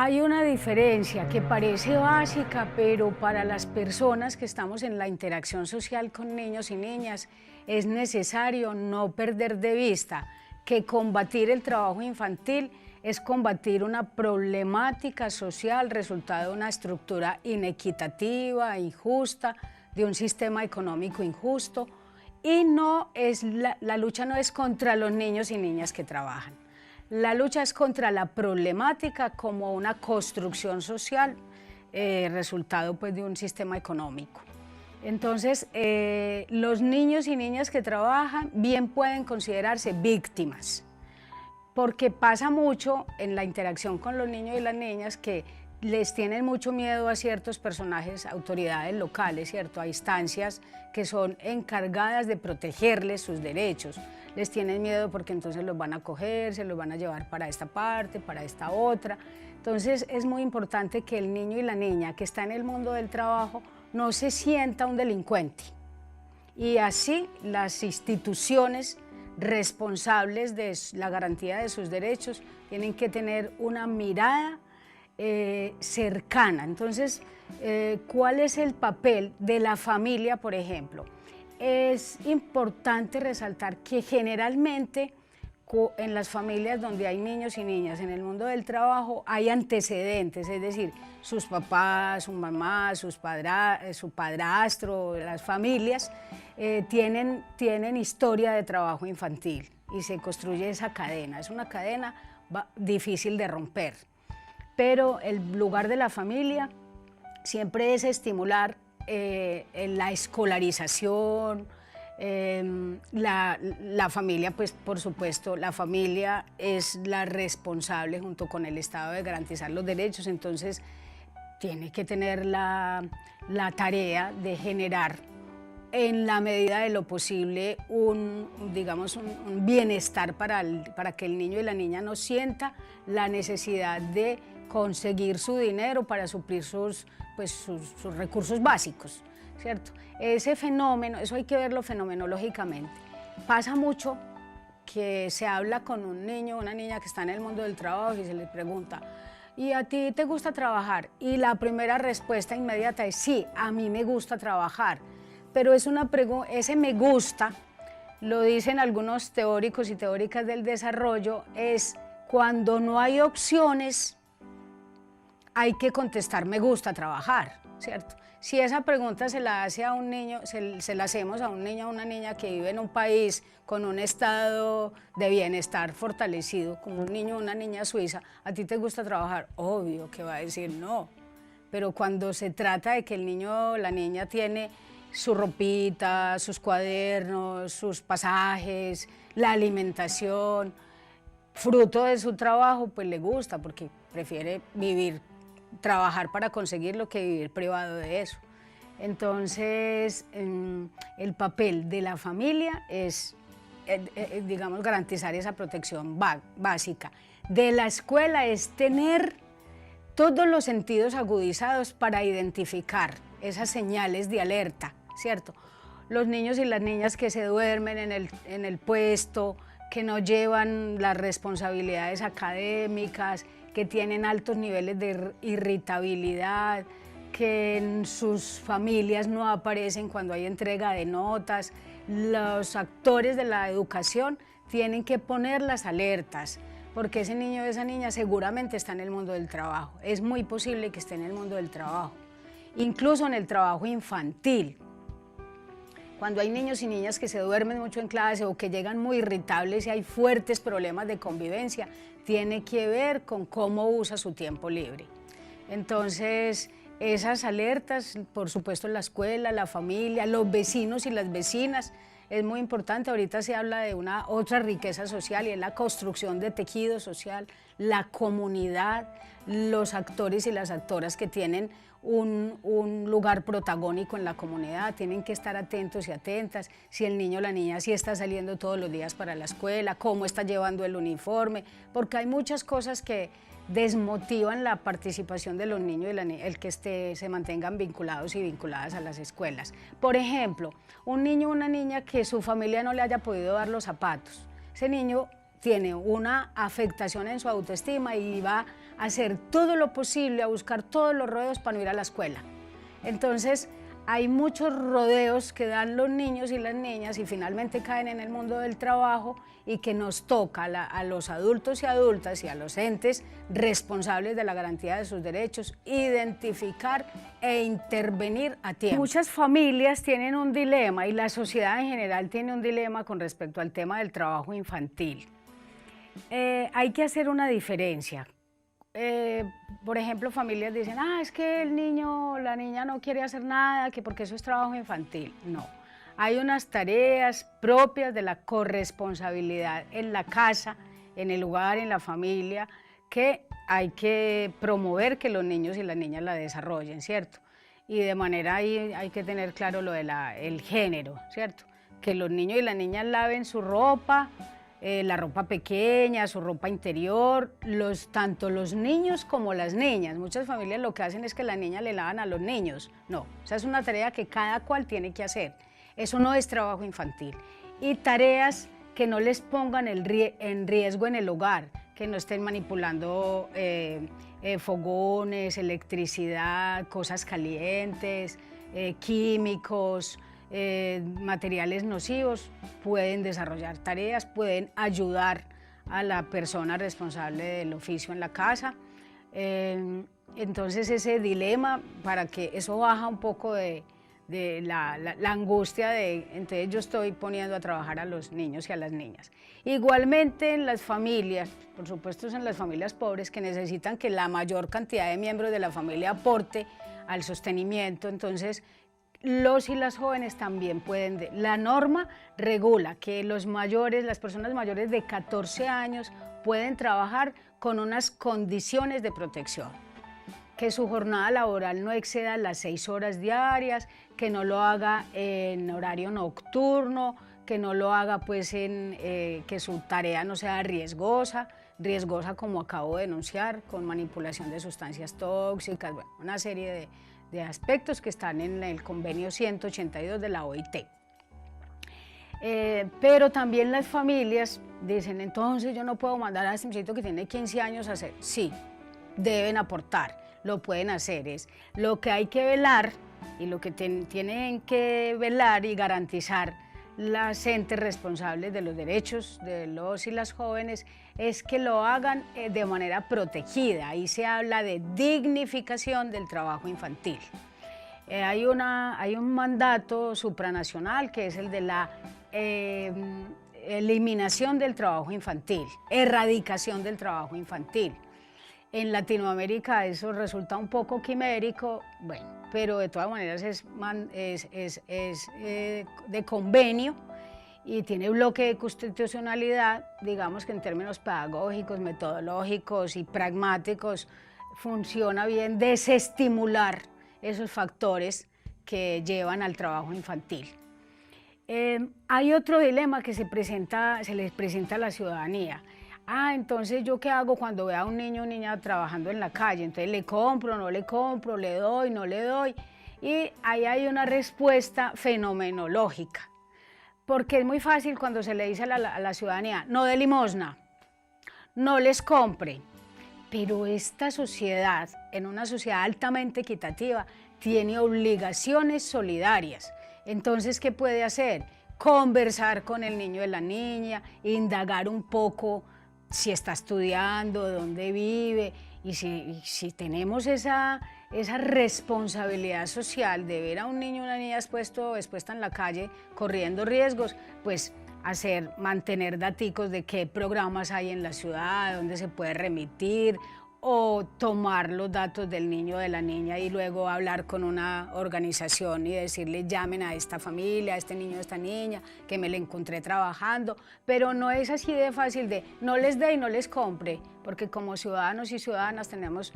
Hay una diferencia que parece básica, pero para las personas que estamos en la interacción social con niños y niñas es necesario no perder de vista que combatir el trabajo infantil es combatir una problemática social resultado de una estructura inequitativa, injusta, de un sistema económico injusto, y la lucha no es contra los niños y niñas que trabajan. La lucha es contra la problemática como una construcción social, resultado pues, de un sistema económico. Entonces, los niños y niñas que trabajan bien pueden considerarse víctimas, porque pasa mucho en la interacción con los niños y las niñas que les tienen mucho miedo a ciertos personajes, autoridades locales, ¿cierto? A instancias que son encargadas de protegerles sus derechos. Les tienen miedo porque entonces los van a coger, se los van a llevar para esta parte, para esta otra. Entonces es muy importante que el niño y la niña que está en el mundo del trabajo no se sienta un delincuente. Y así las instituciones responsables de la garantía de sus derechos tienen que tener una mirada cercana. Entonces, ¿cuál es el papel de la familia, por ejemplo? Es importante resaltar que generalmente en las familias donde hay niños y niñas en el mundo del trabajo hay antecedentes, es decir, sus papás, su mamá, su padrastro, las familias tienen historia de trabajo infantil y se construye esa cadena. Es una cadena difícil de romper, pero el lugar de la familia siempre es estimular la escolarización. La familia, pues por supuesto, la familia es la responsable junto con el Estado de garantizar los derechos, entonces tiene que tener la tarea de generar en la medida de lo posible un bienestar para que el niño y la niña no sienta la necesidad de conseguir su dinero para suplir sus recursos básicos, ¿cierto? Ese fenómeno, eso hay que verlo fenomenológicamente. Pasa mucho que se habla con un niño o una niña que está en el mundo del trabajo y se les pregunta, ¿y a ti te gusta trabajar? Y la primera respuesta inmediata es sí, a mí me gusta trabajar. Pero ese me gusta, lo dicen algunos teóricos y teóricas del desarrollo, es cuando no hay opciones, hay que contestar me gusta trabajar, ¿cierto? Si esa pregunta se la hace a un niño, se la hacemos a un niño o una niña que vive en un país con un estado de bienestar fortalecido, como un niño o una niña suiza, ¿a ti te gusta trabajar? Obvio que va a decir no, pero cuando se trata de que el niño o la niña tiene su ropita, sus cuadernos, sus pasajes, la alimentación, fruto de su trabajo, pues le gusta porque prefiere trabajar para conseguirlo que vivir privado de eso. Entonces, el papel de la familia es, digamos, garantizar esa protección básica. De la escuela es tener todos los sentidos agudizados para identificar esas señales de alerta, ¿cierto? Los niños y las niñas que se duermen en el puesto, que no llevan las responsabilidades académicas, que tienen altos niveles de irritabilidad, que en sus familias no aparecen cuando hay entrega de notas. Los actores de la educación tienen que poner las alertas, porque ese niño o esa niña seguramente está en el mundo del trabajo. Es muy posible que esté en el mundo del trabajo, incluso en el trabajo infantil. Cuando hay niños y niñas que se duermen mucho en clase o que llegan muy irritables y hay fuertes problemas de convivencia, tiene que ver con cómo usa su tiempo libre. Entonces, esas alertas, por supuesto, la escuela, la familia, los vecinos y las vecinas, es muy importante. Ahorita se habla de una otra riqueza social y es la construcción de tejido social, la comunidad, los actores y las actoras que tienen un lugar protagónico en la comunidad, tienen que estar atentos y atentas, si el niño o la niña sí está saliendo todos los días para la escuela, cómo está llevando el uniforme, porque hay muchas cosas que desmotivan la participación de los niños y el que se mantengan vinculados y vinculadas a las escuelas. Por ejemplo, un niño o una niña que su familia no le haya podido dar los zapatos, ese niño tiene una afectación en su autoestima y va hacer todo lo posible, a buscar todos los rodeos para no ir a la escuela. Entonces, hay muchos rodeos que dan los niños y las niñas y finalmente caen en el mundo del trabajo y que nos toca a los adultos y adultas y a los entes responsables de la garantía de sus derechos identificar e intervenir a tiempo. Muchas familias tienen un dilema y la sociedad en general tiene un dilema con respecto al tema del trabajo infantil. Hay que hacer una diferencia. Por ejemplo, familias dicen, es que el niño o la niña no quiere hacer nada, que porque eso es trabajo infantil. No, hay unas tareas propias de la corresponsabilidad en la casa, en el hogar, en la familia, que hay que promover que los niños y las niñas la desarrollen, ¿cierto? Y de manera ahí hay que tener claro lo de el género, ¿cierto? Que los niños y las niñas laven su ropa, la ropa pequeña, su ropa interior, tanto los niños como las niñas. Muchas familias lo que hacen es que la niña le lavan a los niños. No, esa es una tarea que cada cual tiene que hacer. Eso no es trabajo infantil. Y tareas que no les pongan en riesgo en el hogar, que no estén manipulando fogones, electricidad, cosas calientes, químicos, materiales nocivos, pueden desarrollar tareas, pueden ayudar a la persona responsable del oficio en la casa. Entonces ese dilema, para que eso baja un poco de la angustia entonces yo estoy poniendo a trabajar a los niños y a las niñas. Igualmente en las familias, por supuesto en las familias pobres que necesitan que la mayor cantidad de miembros de la familia aporte al sostenimiento, entonces los y las jóvenes también pueden. La norma regula que las personas mayores de 14 años pueden trabajar con unas condiciones de protección, que su jornada laboral no exceda las 6 horas diarias, que no lo haga en horario nocturno, que no lo haga que su tarea no sea riesgosa como acabo de denunciar, con manipulación de sustancias tóxicas, bueno, una serie de aspectos que están en el convenio 182 de la OIT. Pero también las familias dicen, entonces yo no puedo mandar a este muchachito que tiene 15 años a hacer. Sí, deben aportar, lo pueden hacer. Lo que hay que velar y lo que tienen que velar y garantizar las entes responsables de los derechos de los y las jóvenes es que lo hagan de manera protegida. Ahí se habla de dignificación del trabajo infantil. Hay un mandato supranacional que es el de la eliminación del trabajo infantil, erradicación del trabajo infantil. En Latinoamérica eso resulta un poco quimérico, bueno, pero de todas maneras es de convenio y tiene bloque de constitucionalidad, digamos que en términos pedagógicos, metodológicos y pragmáticos funciona bien desestimular esos factores que llevan al trabajo infantil. Hay otro dilema que se les presenta a la ciudadanía. Entonces, ¿yo qué hago cuando veo a un niño o niña trabajando en la calle? Entonces, ¿le compro, no le compro, le doy, no le doy? Y ahí hay una respuesta fenomenológica, porque es muy fácil cuando se le dice a la ciudadanía, no dé limosna, no les compre. Pero esta sociedad, en una sociedad altamente equitativa, tiene obligaciones solidarias. Entonces, ¿qué puede hacer? Conversar con el niño y la niña, indagar un poco si está estudiando, dónde vive, y si tenemos esa responsabilidad social de ver a un niño o una niña expuesta en la calle corriendo riesgos, pues mantener daticos de qué programas hay en la ciudad, dónde se puede remitir, o tomar los datos del niño o de la niña y luego hablar con una organización y decirle llamen a esta familia, a este niño o a esta niña, que me la encontré trabajando, pero no es así de fácil de no les dé y no les compre, porque como ciudadanos y ciudadanas tenemos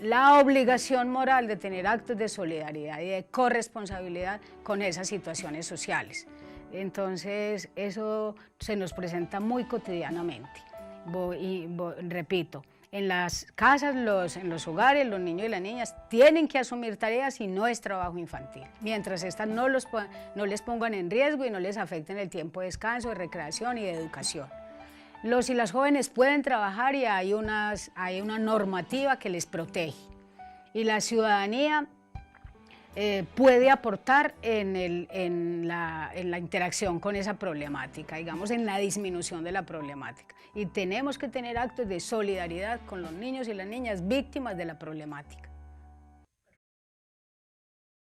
la obligación moral de tener actos de solidaridad y de corresponsabilidad con esas situaciones sociales. Entonces eso se nos presenta muy cotidianamente. Repito, en las casas, en los hogares, los niños y las niñas tienen que asumir tareas y no es trabajo infantil, mientras estas no les pongan en riesgo y no les afecten el tiempo de descanso, de recreación y de educación. Los y las jóvenes pueden trabajar y hay una normativa que les protege. Y la ciudadanía puede aportar en la interacción con esa problemática, digamos, en la disminución de la problemática. Y tenemos que tener actos de solidaridad con los niños y las niñas víctimas de la problemática.